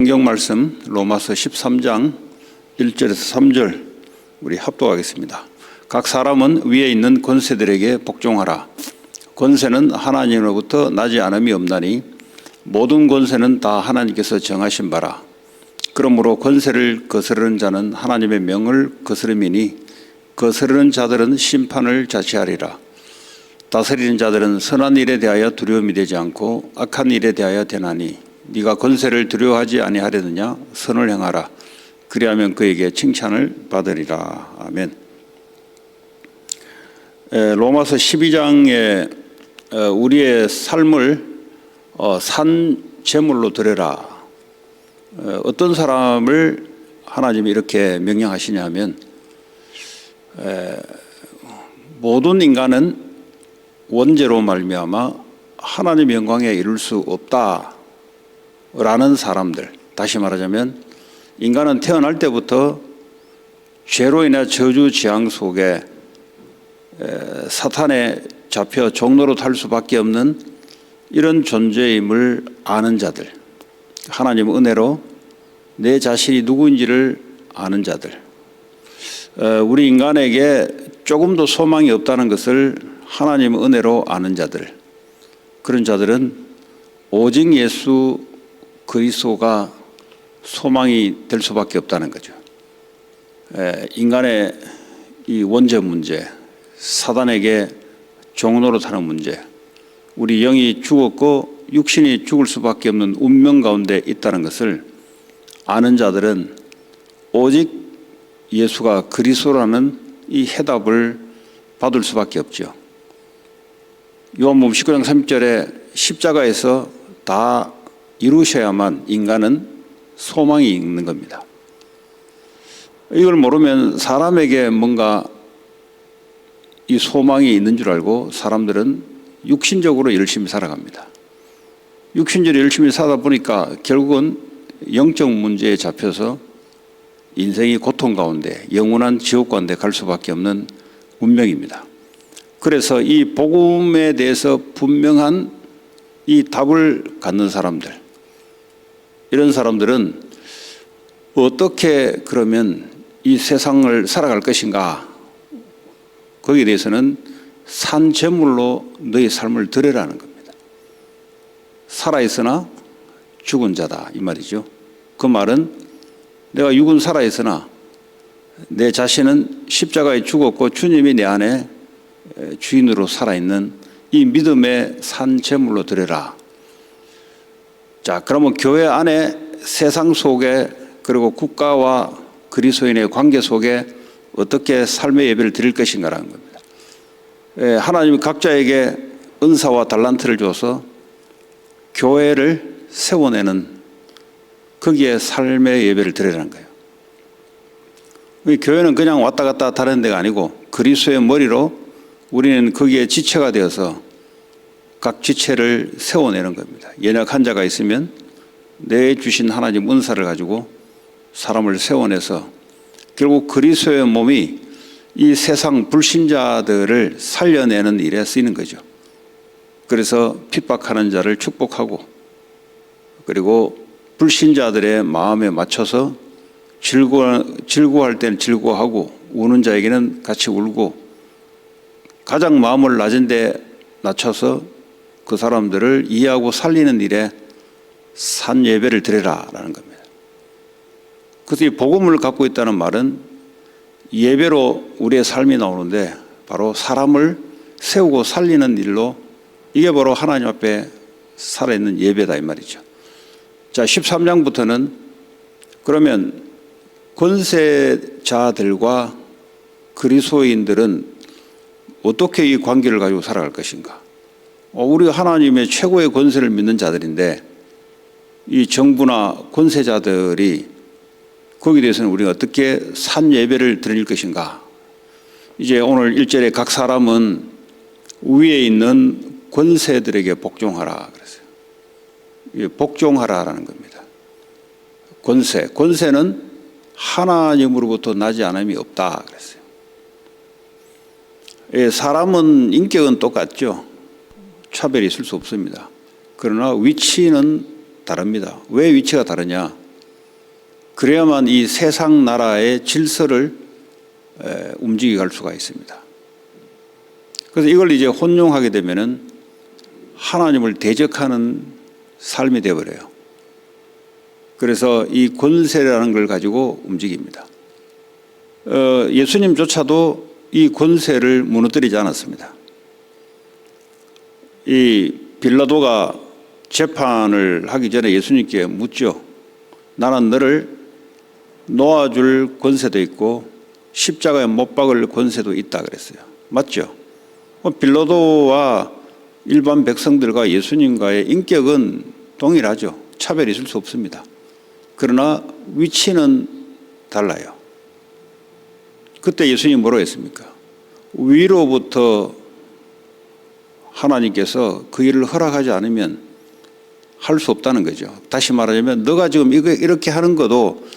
성경 말씀 로마서 13장 1절에서 3절 우리 합독하겠습니다. 각 사람은 위에 있는 권세들에게 복종하라. 권세는 하나님으로부터 나지 않음이 없나니 모든 권세는 다 하나님께서 정하신 바라. 그러므로 권세를 거스르는 자는 하나님의 명을 거스름이니 거스르는 자들은 심판을 자취하리라. 다스리는 자들은 선한 일에 대하여 두려움이 되지 않고 악한 일에 대하여 되나니 네가 권세를 두려워하지 아니하려느냐. 선을 행하라. 그리하면 그에게 칭찬을 받으리라. 아멘. 로마서 12장에 우리의 삶을 산 제물로 드려라. 어떤 사람을 하나님이 이렇게 명령하시냐 하면 모든 인간은 원죄로 말미암아 하나님의 영광에 이룰 수 없다 라는 사람들, 다시 말하자면 인간은 태어날 때부터 죄로 인해 저주지향 속에 사탄에 잡혀 종로로 탈 수밖에 없는 이런 존재임을 아는 자들, 하나님의 은혜로 내 자신이 누구인지를 아는 자들, 우리 인간에게 조금도 소망이 없다는 것을 하나님의 은혜로 아는 자들, 그런 자들은 오직 예수 그리스도가 소망이 될 수밖에 없다는 거죠. 인간의 이 원죄 문제, 사단에게 종노릇하는 문제, 우리 영이 죽었고 육신이 죽을 수밖에 없는 운명 가운데 있다는 것을 아는 자들은 오직 예수가 그리스도라는 이 해답을 받을 수밖에 없죠. 요한복음 19장 30절에 십자가에서 다 이루셔야만 인간은 소망이 있는 겁니다. 이걸 모르면 사람에게 뭔가 이 소망이 있는 줄 알고 사람들은 육신적으로 열심히 살아갑니다. 육신적으로 열심히 살다 보니까 결국은 영적 문제에 잡혀서 인생이 고통 가운데 영원한 지옥 가운데 갈 수밖에 없는 운명입니다. 그래서 이 복음에 대해서 분명한 이 답을 갖는 사람들, 이런 사람들은 어떻게 그러면 이 세상을 살아갈 것인가? 거기에 대해서는 산 제물로 너의 삶을 드리라는 겁니다. 살아있으나 죽은 자다 이 말이죠. 그 말은 내가 육은 살아있으나 내 자신은 십자가에 죽었고 주님이 내 안에 주인으로 살아있는 이 믿음의 산 제물로 드려라. 자, 그러면 교회 안에 세상 속에 그리고 국가와 그리스도인의 관계 속에 어떻게 삶의 예배를 드릴 것인가라는 겁니다. 하나님이 각자에게 은사와 달란트를 줘서 교회를 세워내는 거기에 삶의 예배를 드리라는 거예요. 교회는 그냥 왔다 갔다 다른 데가 아니고 그리스도의 머리로 우리는 거기에 지체가 되어서 각 지체를 세워내는 겁니다. 연약한 자가 있으면 내 주신 하나님 은사를 가지고 사람을 세워내서 결국 그리스도의 몸이 이 세상 불신자들을 살려내는 일에 쓰이는 거죠. 그래서 핍박하는 자를 축복하고 그리고 불신자들의 마음에 맞춰서 즐거워할 때는 즐거워하고 우는 자에게는 같이 울고 가장 마음을 낮은 데 낮춰서 그 사람들을 이해하고 살리는 일에 산 예배를 드리라라는 겁니다. 그래서 이 복음을 갖고 있다는 말은 예배로 우리의 삶이 나오는데 바로 사람을 세우고 살리는 일로 이게 바로 하나님 앞에 살아있는 예배다 이 말이죠. 자, 13장부터는 그러면 권세자들과 그리스도인들은 어떻게 이 관계를 가지고 살아갈 것인가? 우리가 하나님의 최고의 권세를 믿는 자들인데 이 정부나 권세자들이 거기에 대해서는 우리가 어떻게 산 예배를 드릴 것인가? 이제 오늘 1절에 각 사람은 위에 있는 권세들에게 복종하라 그랬어요. 복종하라라는 겁니다. 권세는 하나님으로부터 나지 않음이 없다 그랬어요. 사람은 인격은 똑같죠. 차별이 있을 수 없습니다. 그러나 위치는 다릅니다. 왜 위치가 다르냐? 그래야만 이 세상 나라의 질서를 움직여 갈 수가 있습니다. 그래서 이걸 이제 혼용하게 되면은 하나님을 대적하는 삶이 되어버려요. 그래서 이 권세라는 걸 가지고 움직입니다. 예수님조차도 이 권세를 무너뜨리지 않았습니다. 이 빌라도가 재판을 하기 전에 예수님께 묻죠. 나는 너를 놓아줄 권세도 있고 십자가에 못 박을 권세도 있다 그랬어요. 맞죠? 빌라도와 일반 백성들과 예수님과의 인격은 동일하죠. 차별이 있을 수 없습니다. 그러나 위치는 달라요. 그때 예수님이 뭐라고 했습니까? 위로부터 하나님께서 그 일을 허락하지 않으면 할 수 없다는 거죠. 다시 말하자면 너가 지금 이렇게 하는 것도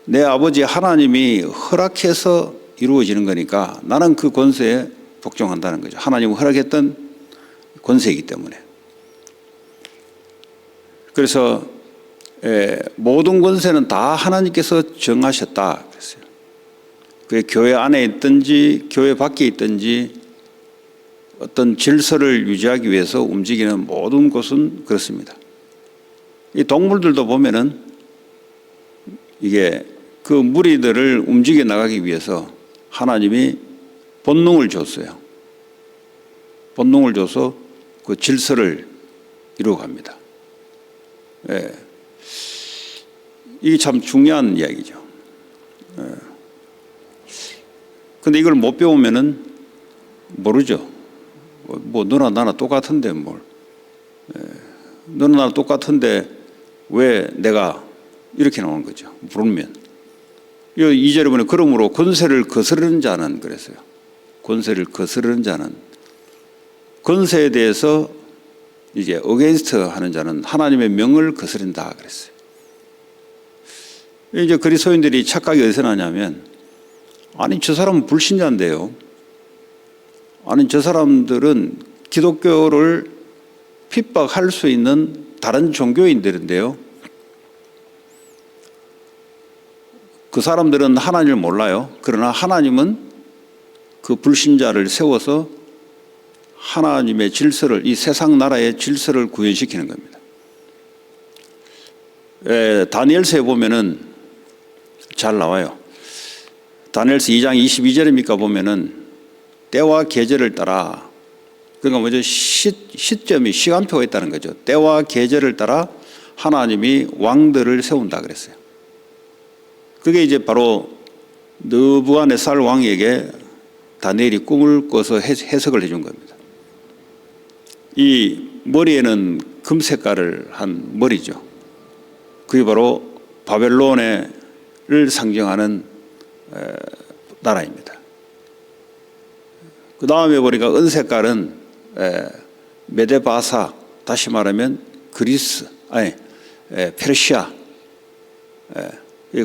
내 아버지 하나님이 허락해서 이루어지는 거니까 나는 그 권세에 복종한다는 거죠. 하나님이 허락했던 권세이기 때문에. 그래서 모든 권세는 다 하나님께서 정하셨다 그랬어요. 그게 교회 안에 있든지 교회 밖에 있든지 어떤 질서를 유지하기 위해서 움직이는 모든 곳은 그렇습니다. 이 동물들도 보면은 이게 그 무리들을 움직여 나가기 위해서 하나님이 본능을 줬어요. 본능을 줘서 그 질서를 이루어갑니다. 예. 이게 참 중요한 이야기죠. 그런데 이걸 못 배우면은 모르죠. 뭐 너나 나나 똑같은데 뭘. 너나 나나 똑같은데 왜 내가 이렇게 나오는 거죠. 물으면. 2절에 보면 그러므로 권세를 거스르는 자는 그랬어요. 권세를 거스르는 자는 권세에 대해서 이제 어게인스트 하는 자는 하나님의 명을 거스른다 그랬어요. 이제 그리스도인들이 착각이 어디서 나냐면 아니 저 사람은 불신자인데요. 아니 저 사람들은 기독교를 핍박할 수 있는 다른 종교인들인데요. 그 사람들은 하나님을 몰라요. 그러나 하나님은 그 불신자를 세워서 하나님의 질서를, 이 세상 나라의 질서를 구현시키는 겁니다. 다니엘서에 보면은 잘 나와요. 다니엘서 2장 22절입니까 보면은 때와 계절을 따라, 그러니까 뭐죠? 시점이 시간표가 있다는 거죠. 때와 계절을 따라 하나님이 왕들을 세운다 그랬어요. 그게 이제 바로 느부갓네살 왕에게 다니엘이 꿈을 꿔서 해석을 해준 겁니다. 이 머리에는 금 색깔을 한 머리죠. 그게 바로 바벨론을 상징하는 나라입니다. 그 다음에 보니까 은 색깔은 메데바사, 다시 말하면 그리스, 페르시아,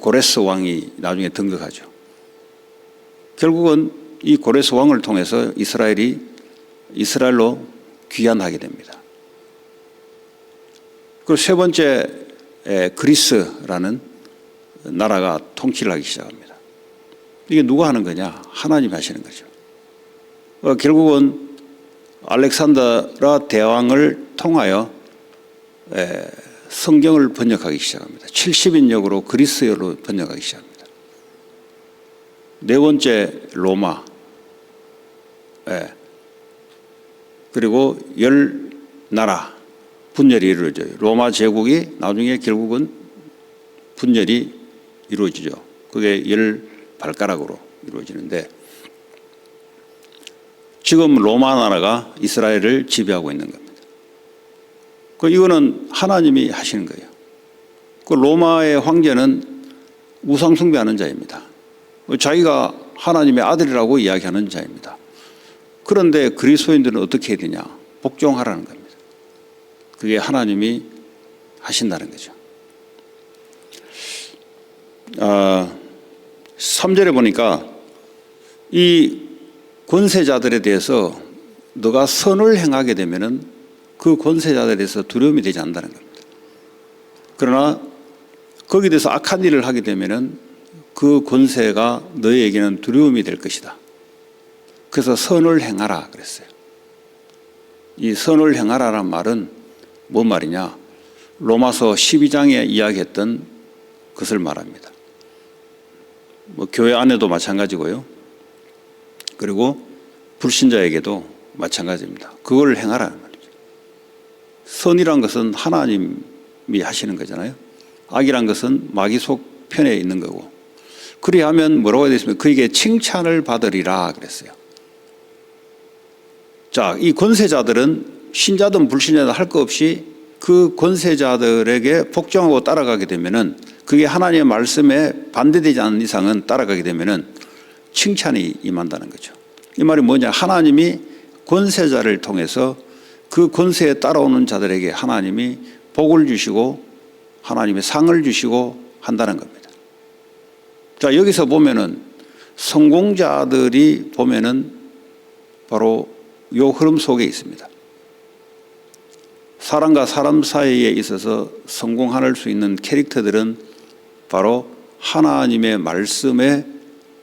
고레스 왕이 나중에 등극하죠. 결국은 이 고레스 왕을 통해서 이스라엘이 이스라엘로 귀환하게 됩니다. 그리고 세 번째 그리스라는 나라가 통치를 하기 시작합니다. 이게 누가 하는 거냐? 하나님이 하시는 거죠. 결국은 알렉산더라 대왕을 통하여 성경을 번역하기 시작합니다. 70인역으로 그리스어로 번역하기 시작합니다. 네 번째 로마, 그리고 10나라 분열이 이루어져요. 로마 제국이 나중에 결국은 분열이 이루어지죠. 그게 10발가락으로 이루어지는데 지금 로마 나라가 이스라엘을 지배하고 있는 겁니다. 이거는 하나님이 하시는 거예요. 그 로마의 황제는 우상 숭배하는 자입니다. 자기가 하나님의 아들이라고 이야기하는 자입니다. 그런데 그리스도인들은 어떻게 해야 되냐? 복종하라는 겁니다. 그게 하나님이 하신다는 거죠. 3절에 보니까 이 권세자들에 대해서 너가 선을 행하게 되면은 그 권세자들에 대해서 두려움이 되지 않는다는 겁니다. 그러나 거기에 대해서 악한 일을 하게 되면은 그 권세가 너희에게는 두려움이 될 것이다. 그래서 선을 행하라 그랬어요. 이 선을 행하라는 말은 뭔 말이냐? 로마서 12장에 이야기했던 것을 말합니다. 뭐 교회 안에도 마찬가지고요. 그리고 불신자에게도 마찬가지입니다. 그걸 행하라는 말이죠. 선이란 것은 하나님이 하시는 거잖아요. 악이란 것은 마귀 속 편에 있는 거고. 그리하면 뭐라고 되어 있습니까? 그에게 칭찬을 받으리라 그랬어요. 자, 이 권세자들은 신자든 불신자든 할 것 없이 그 권세자들에게 복종하고 따라가게 되면은 그게 하나님의 말씀에 반대되지 않는 이상은 따라가게 되면은 칭찬이 임한다는 거죠. 이 말이 뭐냐? 하나님이 권세자를 통해서 그 권세에 따라오는 자들에게 하나님이 복을 주시고 하나님의 상을 주시고 한다는 겁니다. 자, 여기서 보면은 성공자들이 보면은 바로 요 흐름 속에 있습니다. 사람과 사람 사이에 있어서 성공할 수 있는 캐릭터들은 바로 하나님의 말씀에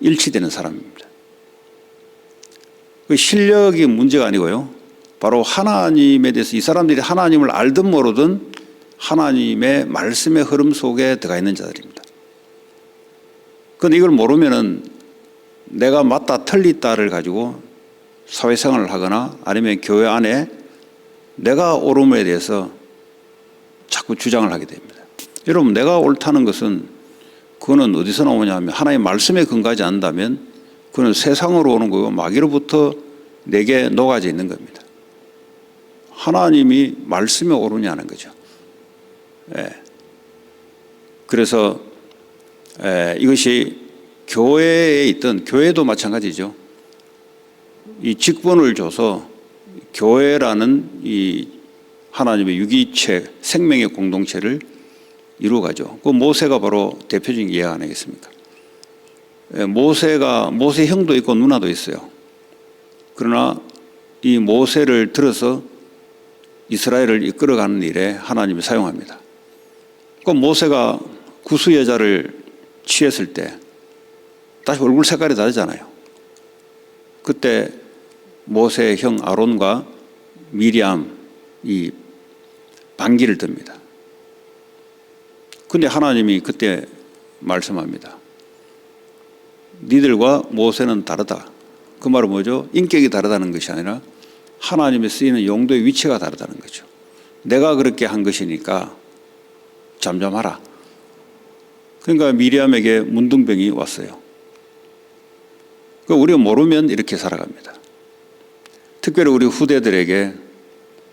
일치되는 사람입니다. 그 실력이 문제가 아니고요. 바로 하나님에 대해서 이 사람들이 하나님을 알든 모르든 하나님의 말씀의 흐름 속에 들어가 있는 자들입니다. 그런데 이걸 모르면은 내가 맞다 틀리다를 가지고 사회생활을 하거나 아니면 교회 안에 내가 옳음에 대해서 자꾸 주장을 하게 됩니다. 여러분, 내가 옳다는 것은 그거는 어디서 나오냐 하면 하나님의 말씀에 근거하지 않는다면 그거는 세상으로 오는 거고 마귀로부터 내게 녹아져 있는 겁니다. 하나님이 말씀에 옳으냐는 거죠. 예. 그래서 이것이 교회에 있던, 교회도 마찬가지죠. 이 직분을 줘서 교회라는 이 하나님의 유기체, 생명의 공동체를 이루어가죠. 그 모세가 바로 대표적인 예가 아니겠습니까? 모세 형도 있고 누나도 있어요. 그러나 이 모세를 들어서 이스라엘을 이끌어가는 일에 하나님이 사용합니다. 그 모세가 구스 여자를 취했을 때 다시 얼굴 색깔이 다르잖아요. 그때 모세의 형 아론과 미리암이 반기를 듭니다. 근데 하나님이 그때 말씀합니다. 니들과 모세는 다르다. 그 말은 뭐죠? 인격이 다르다는 것이 아니라 하나님이 쓰이는 용도의 위치가 다르다는 거죠. 내가 그렇게 한 것이니까 잠잠하라. 그러니까 미리암에게 문둥병이 왔어요. 우리가 모르면 이렇게 살아갑니다. 특별히 우리 후대들에게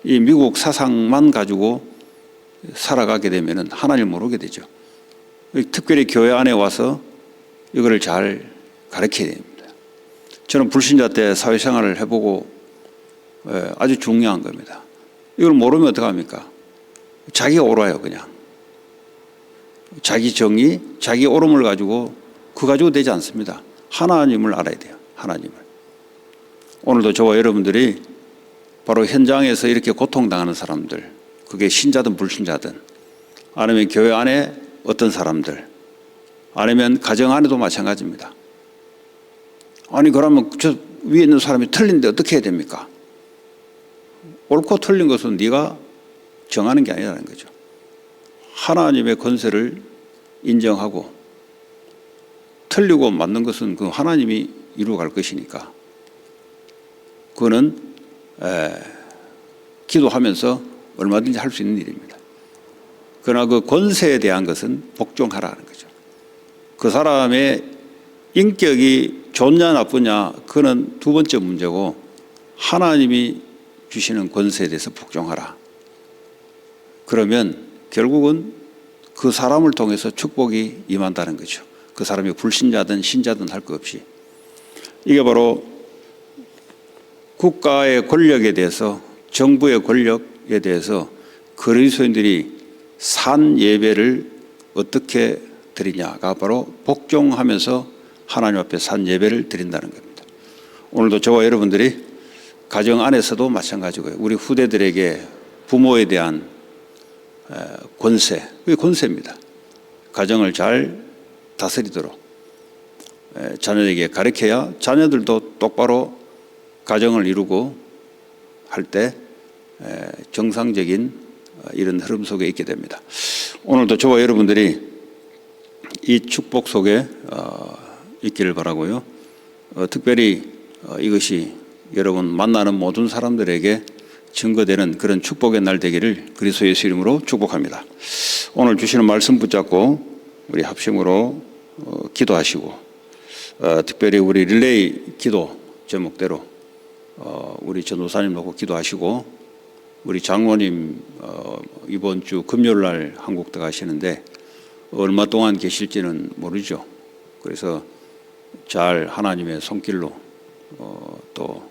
이 미국 사상만 가지고 살아가게 되면 하나님을 모르게 되죠. 특별히 교회 안에 와서 이거를 잘 가르쳐야 됩니다. 저는 불신자 때 사회생활을 해보고 아주 중요한 겁니다. 이걸 모르면 어떡합니까? 자기가 옳아요, 그냥. 자기 정의, 자기 옳음을 가지고 그거 가지고 되지 않습니다. 하나님을 알아야 돼요. 하나님을. 오늘도 저와 여러분들이 바로 현장에서 이렇게 고통당하는 사람들, 그게 신자든 불신자든, 아니면 교회 안에 어떤 사람들, 아니면 가정 안에도 마찬가지입니다. 아니 그러면 저 위에 있는 사람이 틀린데 어떻게 해야 됩니까? 옳고 틀린 것은 네가 정하는 게 아니라는 거죠. 하나님의 권세를 인정하고 틀리고 맞는 것은 그 하나님이 이루어갈 것이니까 그거는 기도하면서 얼마든지 할 수 있는 일입니다. 그러나 그 권세에 대한 것은 복종하라는 거죠. 그 사람의 인격이 좋냐 나쁘냐 그거는 두 번째 문제고 하나님이 주시는 권세에 대해서 복종하라. 그러면 결국은 그 사람을 통해서 축복이 임한다는 거죠. 그 사람이 불신자든 신자든 할 것 없이. 이게 바로 국가의 권력에 대해서, 정부의 권력에 대해서 그리스도인들이 산 예배를 어떻게 드리냐가 바로 복종하면서 하나님 앞에 산 예배를 드린다는 겁니다. 오늘도 저와 여러분들이 가정 안에서도 마찬가지고요. 우리 후대들에게 부모에 대한 권세, 그게 권세입니다. 가정을 잘 다스리도록 자녀에게 가르쳐야 자녀들도 똑바로 가정을 이루고 할 때 정상적인 이런 흐름 속에 있게 됩니다. 오늘도 저와 여러분들이 이 축복 속에 있기를 바라고요. 특별히 이것이 여러분 만나는 모든 사람들에게 증거되는 그런 축복의 날 되기를 그리스도 예수 이름으로 축복합니다. 오늘 주시는 말씀 붙잡고 우리 합심으로 기도하시고 특별히 우리 릴레이 기도 제목대로 우리 전도사님 놓고 기도하시고 우리 장로님 이번 주 금요일 날 한국 들어가시는데 얼마 동안 계실지는 모르죠. 그래서 잘 하나님의 손길로 또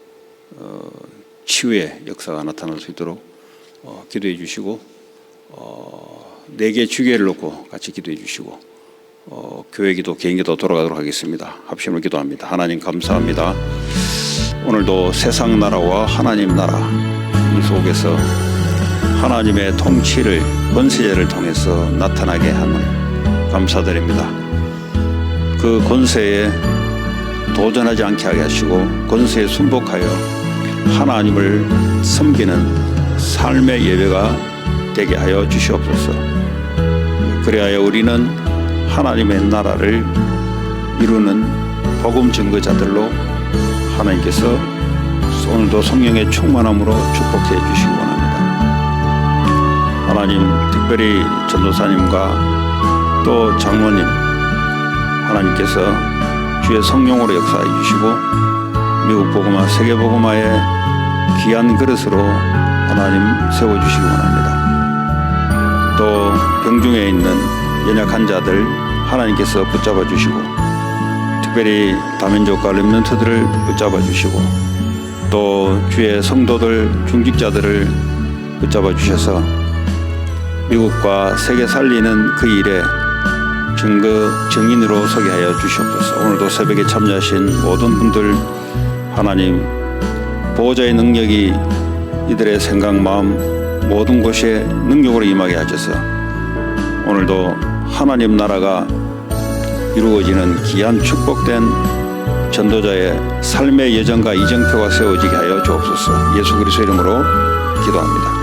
치유의 역사가 나타날 수 있도록 기도해 주시고 4개 주기를 놓고 같이 기도해 주시고 교회 기도, 개인 기도 돌아가도록 하겠습니다. 합심으로 기도합니다. 하나님 감사합니다. 오늘도 세상 나라와 하나님 나라 이 속에서 하나님의 통치를 권세제를 통해서 나타나게 함을 감사드립니다. 그 권세에 도전하지 않게 하게 하시고 권세에 순복하여 하나님을 섬기는 삶의 예배가 되게 하여 주시옵소서. 그리하여 우리는 하나님의 나라를 이루는 복음 증거자들로 하나님께서 오늘도 성령의 충만함으로 축복해 주시기 원합니다. 하나님 특별히 전도사님과 또 장로님 하나님께서 주의 성령으로 역사해 주시고 미국 복음화 세계 복음화의 귀한 그릇으로 하나님 세워주시기 원합니다. 또 병중에 있는 연약한 자들 하나님께서 붙잡아 주시고 특별히 다민족과 렘넌트들을 붙잡아 주시고 또 주의 성도들 중직자들을 붙잡아 주셔서 미국과 세계 살리는 그 일에 증인으로 서게 하여 주시옵소서. 오늘도 새벽에 참여하신 모든 분들 하나님 보호자의 능력이 이들의 생각 마음 모든 곳에 능력으로 임하게 하셔서 오늘도 하나님 나라가 이루어지는 귀한 축복된 전도자의 삶의 예정과 이정표가 세워지게 하여 주옵소서. 예수 그리스도 이름으로 기도합니다.